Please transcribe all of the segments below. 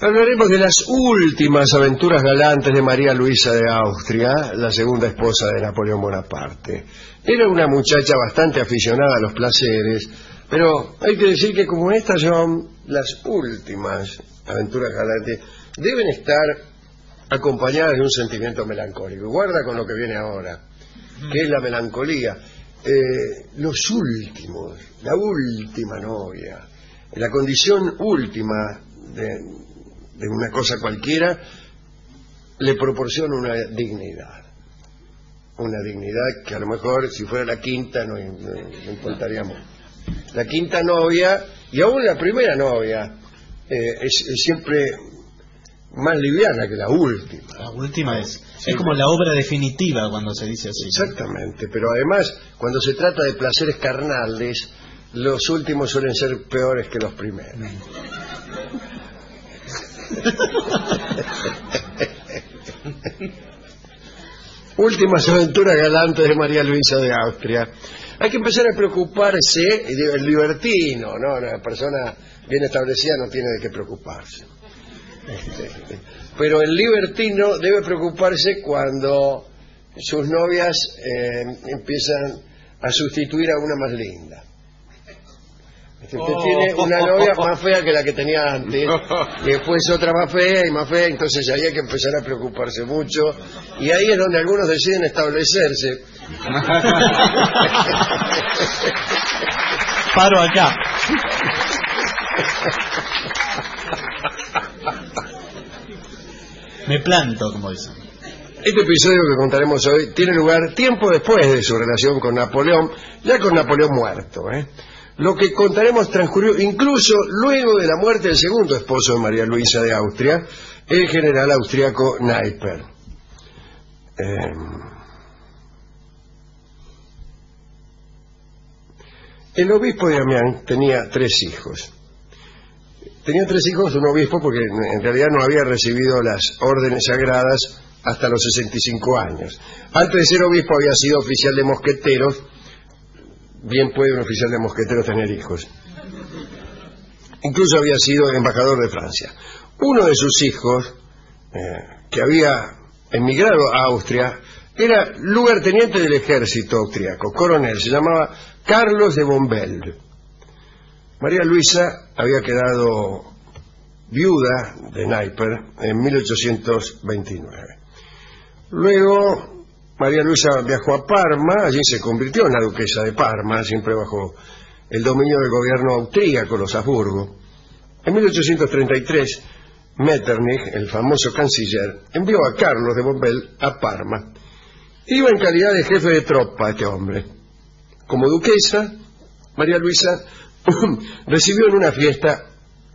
Hablaremos de las últimas aventuras galantes de María Luisa de Austria, la segunda esposa de Napoleón Bonaparte. Era una muchacha bastante aficionada a los placeres, pero hay que decir que como estas son las últimas aventuras galantes, deben estar acompañadas de un sentimiento melancólico. Guarda con lo que viene ahora, que es la melancolía. Los últimos, la última novia, la condición última de una cosa cualquiera, le proporciona una dignidad que a lo mejor si fuera la quinta no importaría mucho. La quinta novia y aún la primera novia es siempre más liviana que la última. La última es como la obra definitiva cuando se dice así. Exactamente, pero además cuando se trata de placeres carnales, los últimos suelen ser peores que los primeros. Últimas aventuras galantes de María Luisa de Austria. Hay que empezar a preocuparse, el libertino, ¿no? La persona bien establecida no tiene de qué preocuparse. Pero el libertino debe preocuparse cuando sus novias empiezan a sustituir a una más linda. Usted tiene una novia más fea que la que tenía antes, y después otra más fea y más fea, entonces ahí hay que empezar a preocuparse mucho, y ahí es donde algunos deciden establecerse. Paro acá. Me planto, como dicen. Este episodio que contaremos hoy tiene lugar tiempo después de su relación con Napoleón, ya con Napoleón muerto, Lo que contaremos transcurrió incluso luego de la muerte del segundo esposo de María Luisa de Austria, el general austriaco Neipper. El obispo de Amiens tenía tres hijos. Tenía tres hijos, un obispo, porque en realidad no había recibido las órdenes sagradas hasta los 65 años. Antes de ser obispo había sido oficial de mosqueteros. Bien puede un oficial de mosqueteros tener hijos. Incluso había sido embajador de Francia. Uno de sus hijos, que había emigrado a Austria, era lugarteniente del ejército austriaco, coronel, se llamaba Carlos de Bombelle. María Luisa había quedado viuda de Neipper en 1829. Luego María Luisa viajó a Parma, allí se convirtió en la duquesa de Parma, siempre bajo el dominio del gobierno austríaco, los Habsburgo. En 1833, Metternich, el famoso canciller, envió a Carlos de Bombelle a Parma. Iba en calidad de jefe de tropa este hombre. Como duquesa, María Luisa recibió en una fiesta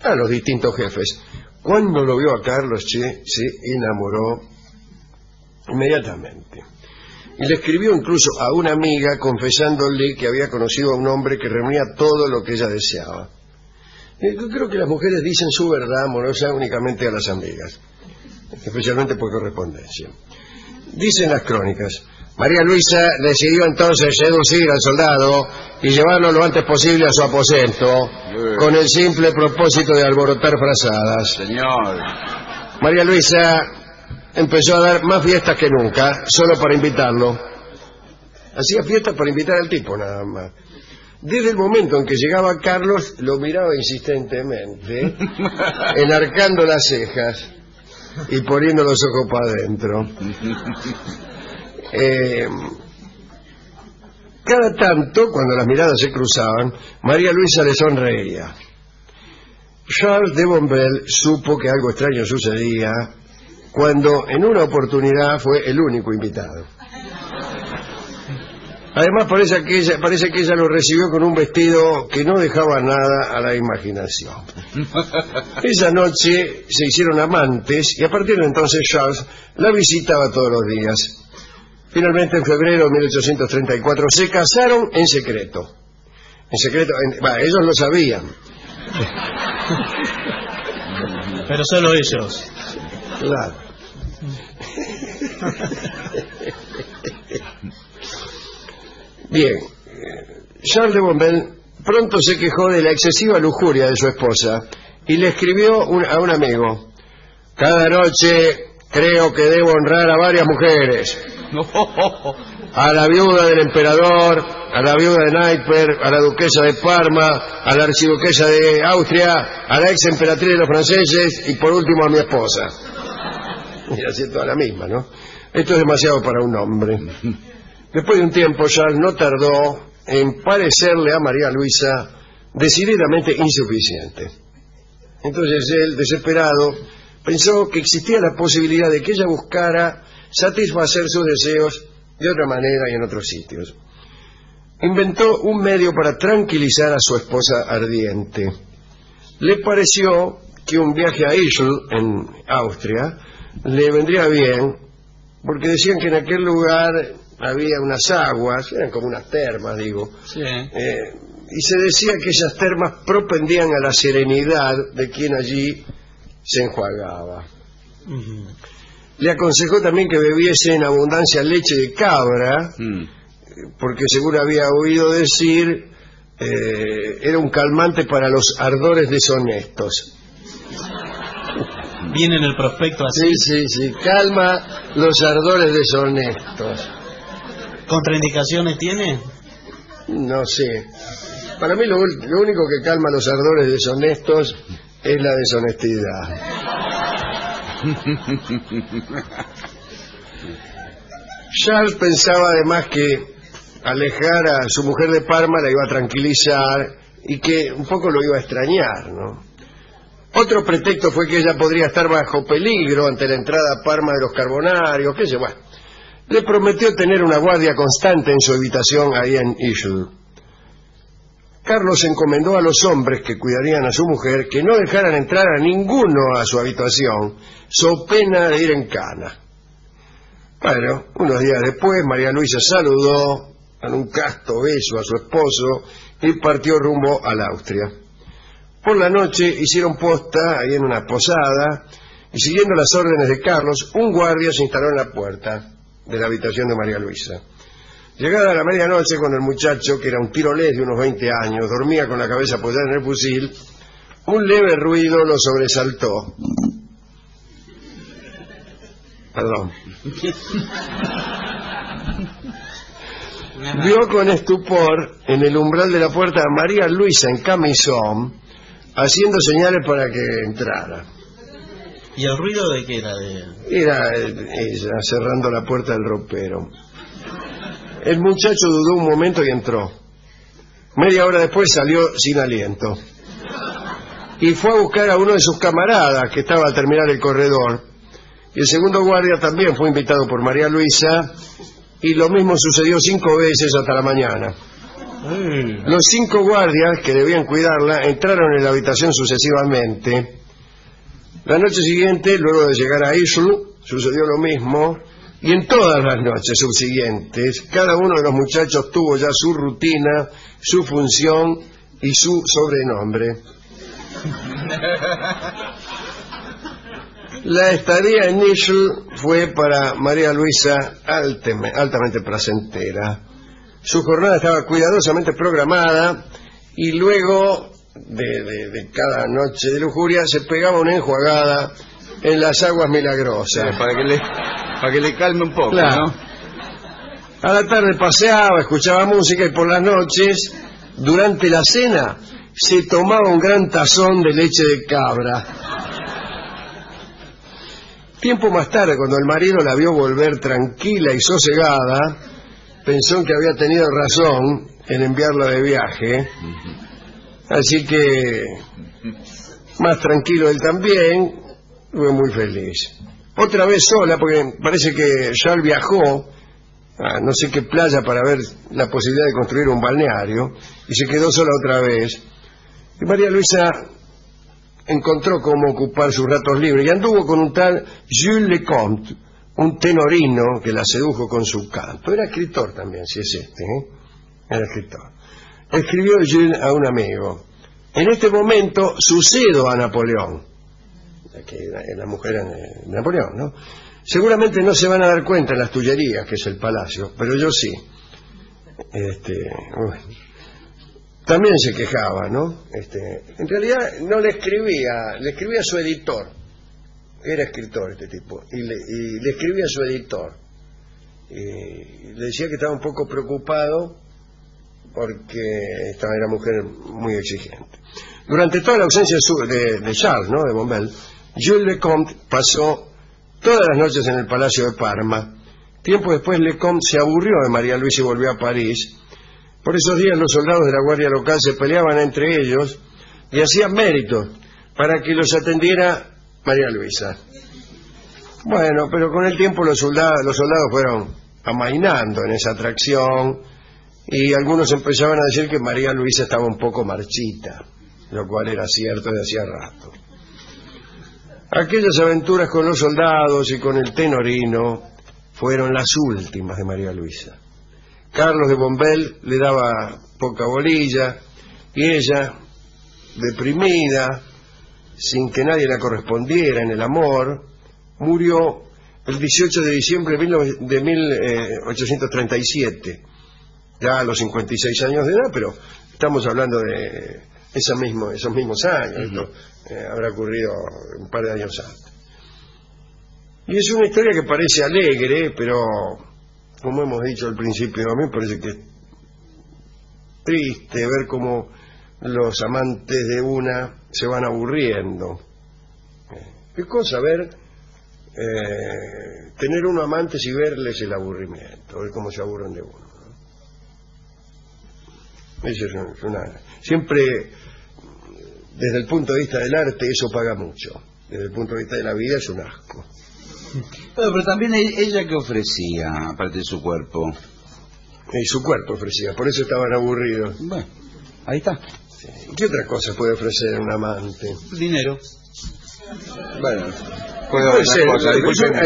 a los distintos jefes. Cuando lo vio a Carlos, se enamoró inmediatamente. Y le escribió incluso a una amiga confesándole que había conocido a un hombre que reunía todo lo que ella deseaba. Yo creo que las mujeres dicen su verdad amorosa únicamente a las amigas, especialmente por correspondencia. Dicen las crónicas: María Luisa decidió entonces seducir al soldado y llevarlo lo antes posible a su aposento, con el simple propósito de alborotar frazadas. Señor. María Luisa empezó a dar más fiestas que nunca, solo para invitarlo. Hacía fiestas para invitar al tipo, nada más. Desde el momento en que llegaba Carlos, lo miraba insistentemente, enarcando las cejas y poniendo los ojos para adentro. Cada tanto, cuando las miradas se cruzaban, María Luisa le sonreía. Charles de Bombelle supo que algo extraño sucedía cuando en una oportunidad fue el único invitado. Además parece que ella lo recibió con un vestido que no dejaba nada a la imaginación. Esa noche se hicieron amantes y a partir de entonces Charles la visitaba todos los días. Finalmente, en febrero de 1834, se casaron en secreto. En secreto, ellos lo sabían. Pero solo ellos. Claro. Bien, Charles de Bombelle pronto se quejó de la excesiva lujuria de su esposa y le escribió a un amigo: Cada noche creo que debo honrar a varias mujeres. A la viuda del emperador, a la viuda de Naipper, a la duquesa de Parma, a la archiduquesa de Austria, a la ex emperatriz de los franceses y por último a mi esposa. Y así toda la misma, ¿no? Esto es demasiado para un hombre. Después de un tiempo, Charles no tardó en parecerle a María Luisa decididamente insuficiente. Entonces él, desesperado, pensó que existía la posibilidad de que ella buscara satisfacer sus deseos de otra manera y en otros sitios. Inventó un medio para tranquilizar a su esposa ardiente. Le pareció que un viaje a Ischl, en Austria, le vendría bien, porque decían que en aquel lugar había unas aguas, eran como unas termas, digo, Sí. Y se decía que esas termas propendían a la serenidad de quien allí se enjuagaba. Le aconsejó también que bebiese en abundancia leche de cabra, porque según había oído decir, era un calmante para los ardores deshonestos. Viene en el prospecto así. Sí, calma los ardores deshonestos. ¿Contraindicaciones tiene? No sé. Para mí lo único que calma los ardores deshonestos es la deshonestidad. Charles pensaba además que alejar a su mujer de Parma la iba a tranquilizar y que un poco lo iba a extrañar, ¿no? Otro pretexto fue que ella podría estar bajo peligro ante la entrada a Parma de los carbonarios, qué sé, bueno. Le prometió tener una guardia constante en su habitación ahí en Ischl. Carlos encomendó a los hombres que cuidarían a su mujer que no dejaran entrar a ninguno a su habitación, so pena de ir en cana. Bueno, unos días después, María Luisa saludó con un casto beso a su esposo y partió rumbo a la Austria. Por la noche hicieron posta ahí en una posada y siguiendo las órdenes de Carlos, un guardia se instaló en la puerta de la habitación de María Luisa. Llegada la medianoche, cuando el muchacho, que era un tirolés de unos 20 años, dormía con la cabeza apoyada en el fusil, un leve ruido lo sobresaltó. Perdón. Vio con estupor en el umbral de la puerta a María Luisa en camisón, haciendo señales para que entrara. ¿Y el ruido de qué era? Era ella cerrando la puerta del ropero. El muchacho dudó un momento y entró. Media hora después salió sin aliento. Y fue a buscar a uno de sus camaradas que estaba al terminar el corredor. Y el segundo guardia también fue invitado por María Luisa. Y lo mismo sucedió 5 veces hasta la mañana. Los 5 guardias que debían cuidarla entraron en la habitación sucesivamente. La noche siguiente, luego de llegar a Ischl, sucedió lo mismo. Y en todas las noches subsiguientes, cada uno de los muchachos tuvo ya su rutina, su función y su sobrenombre. La estadía en Ischl fue para María Luisa altamente placentera. Su jornada estaba cuidadosamente programada y luego de cada noche de lujuria se pegaba una enjuagada en las aguas milagrosas. Para que le calme un poco, claro, ¿no? A la tarde paseaba, escuchaba música y por las noches, durante la cena, se tomaba un gran tazón de leche de cabra. Tiempo más tarde, cuando el marido la vio volver tranquila y sosegada, pensó que había tenido razón en enviarla de viaje. Así que, más tranquilo él también, fue muy feliz. Otra vez sola, porque parece que Charles viajó a no sé qué playa para ver la posibilidad de construir un balneario, y se quedó sola otra vez. Y María Luisa encontró cómo ocupar sus ratos libres, y anduvo con un tal Jules Lecomte, un tenorino que la sedujo con su canto. Era escritor también, si es este, ¿eh? Era escritor. Escribió Jules a un amigo: en este momento sucedo a Napoleón, que es la mujer de Napoleón, ¿no? Seguramente no se van a dar cuenta en las Tullerías, que es el palacio, pero yo sí. También se quejaba, ¿no? En realidad no le escribía a su editor. era escritor este tipo, y le escribía a su editor. Le decía que estaba un poco preocupado porque esta era mujer muy exigente. Durante toda la ausencia de Charles, ¿no?, de Bombelle, Jules Lecomte pasó todas las noches en el Palacio de Parma. Tiempo después Lecomte se aburrió de María Luisa y volvió a París. Por esos días los soldados de la guardia local se peleaban entre ellos y hacían méritos para que los atendiera María Luisa. Bueno, pero con el tiempo los soldados fueron amainando en esa atracción y algunos empezaban a decir que María Luisa estaba un poco marchita, lo cual era cierto de hacía rato. Aquellas aventuras con los soldados y con el tenorino fueron las últimas de María Luisa. Carlos de Bombelle le daba poca bolilla y ella, deprimida, sin que nadie la correspondiera en el amor, murió el 18 de diciembre de 1837, ya a los 56 años de edad, pero estamos hablando de esos mismos años. Esto habrá ocurrido un par de años antes. Y es una historia que parece alegre, pero como hemos dicho al principio, a mí me parece que es triste ver cómo los amantes de una se van aburriendo. Qué cosa ver tener unos amantes y verles el aburrimiento, ver cómo se aburren de uno, ¿no? Eso es siempre, desde el punto de vista del arte, eso paga mucho. Desde el punto de vista de la vida es un asco. Pero también ella, ¿qué ofrecía, aparte de su cuerpo? Y su cuerpo ofrecía, por eso estaban aburridos. Bueno, ahí está. Sí. ¿Qué otra cosa puede ofrecer un amante? Dinero. Bueno, puede ser,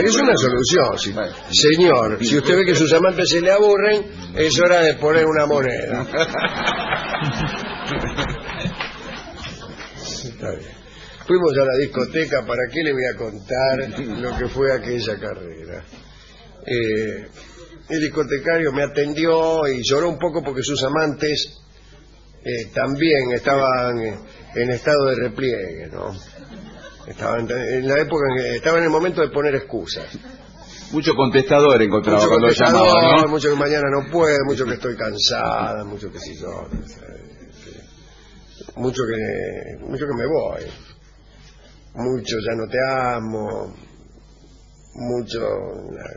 es una solución. Sí. Bueno. Señor, si usted ve que sus amantes se le aburren, es hora de poner una moneda. Está bien. Fuimos a la discoteca, ¿para qué le voy a contar lo que fue aquella carrera? El discotecario me atendió y lloró un poco porque sus amantes también estaban en estado de repliegue, ¿no? Estaban en la época estaban en el momento de poner excusas. Mucho contestador encontraba Mucho cuando contestador, llamaba, ¿no? mucho que mañana no puedo, mucho que estoy cansada, mucho que si yo, no sé, mucho que me voy. Mucho ya no te amo, mucho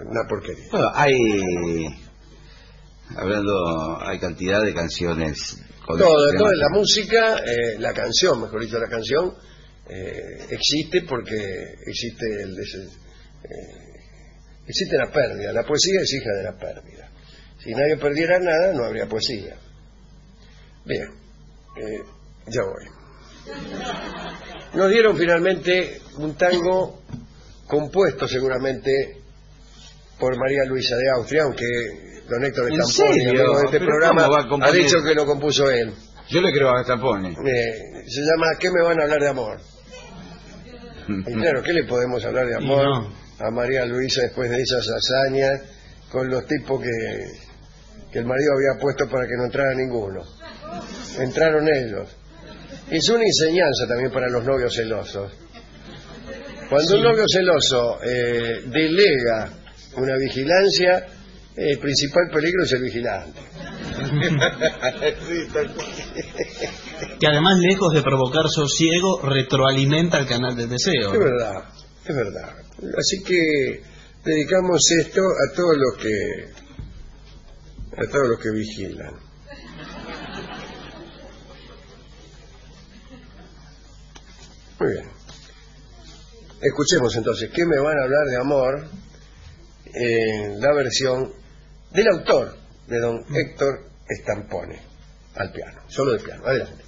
una porquería. Bueno, hay cantidad de canciones. Toda la música, la canción, mejor dicho, la canción existe porque existe existe la pérdida. La poesía es hija de la pérdida. Si nadie perdiera nada, no habría poesía. Bien, ya voy. Nos dieron finalmente un tango compuesto seguramente por María Luisa de Austria, aunque don Héctor Stamponi, amigo de este programa, ha dicho que lo compuso él. Yo le creo a Stamponi. Se llama ¿Qué me van a hablar de amor? Y claro, ¿qué le podemos hablar de amor a María Luisa después de esas hazañas con los tipos que el marido había puesto para que no entrara ninguno? Entraron ellos. Es una enseñanza también para los novios celosos. Cuando un novio celoso delega una vigilancia, el principal peligro es el vigilante. Que además, lejos de provocar sosiego, retroalimenta el canal del deseo. Es verdad, es verdad. Así que dedicamos esto a todos los que vigilan. Muy bien. Escuchemos entonces, ¿qué me van a hablar de amor? La versión del autor, de don Héctor Stamponi, al piano, solo de piano. Adelante.